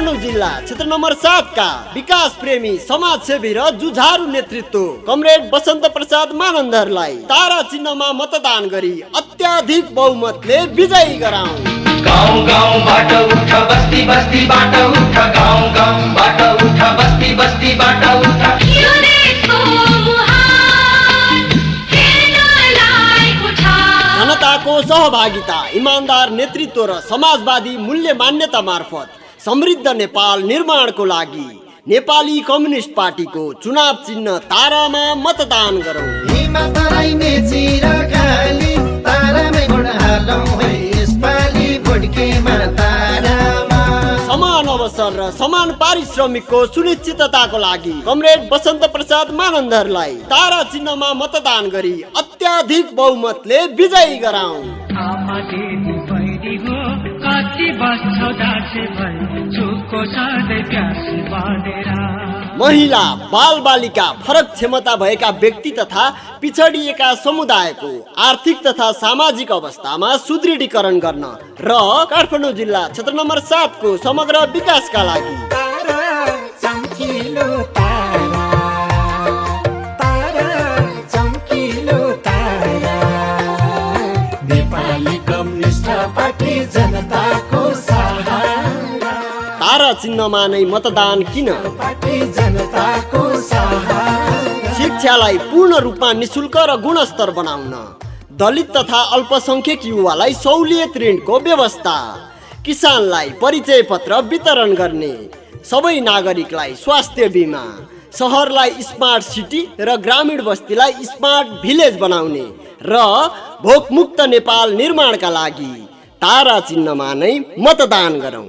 काठमाडौँ जिल्ला क्षेत्र नम्बर 7 का विकास प्रेमी समाजसेवी र जुझारु नेतृत्व कमरेड बसन्त प्रसाद मानन्दरलाई तारा चिन्हमा मतदान गरी अत्याधिक बहुमतले विजयी गराउँ। गाउँ गाउँबाट उठ बस्ती बस्तीबाट उठ गाउँ गाउँबाट उठ बस्ती बस्तीबाट उठ जनताको सहभागिता, इमानदार नेतृत्व र समाजवादी मूल्य मान्यता मार्फत समृद्ध नेपाल निर्माणको लागि नेपाली कम्युनिस्ट पार्टीको चुनाव चिन्ह तारामा मतदान गरौँ। समान अवसर र समान पारिश्रमिकको सुनिश्चितताको लागि कमरेड बसन्त प्रसाद मानन्दरलाई तारा चिन्हमा मतदान गरी अत्याधिक बहुमतले विजयी गराउँ। महिला, बाल बालिका, फरक क्षमता भएका व्यक्ति तथा पिछडिएका समुदायको आर्थिक तथा सामाजिक अवस्थामा सुदृढीकरण गर्न र काठमाडौँ जिल्ला क्षेत्र नम्बर 7 को समग्र विकासका लागि तारा चिन्हमा नै मतदान किन? शिक्षालाई पूर्ण रूपमा निशुल्क र गुणस्तर बनाउन, दलित तथा अल्पसंख्यक युवालाई सहुलियत ऋणको व्यवस्था, किसानलाई परिचय पत्र वितरण गर्ने, सबै नागरिकलाई स्वास्थ्य बीमा, सहरलाई स्मार्ट सिटी र ग्रामीण बस्तीलाई स्मार्ट भिलेज बनाउने र भोकमुक्त नेपाल निर्माणका लागि तारा चिन्हमा नै मतदान गरौँ।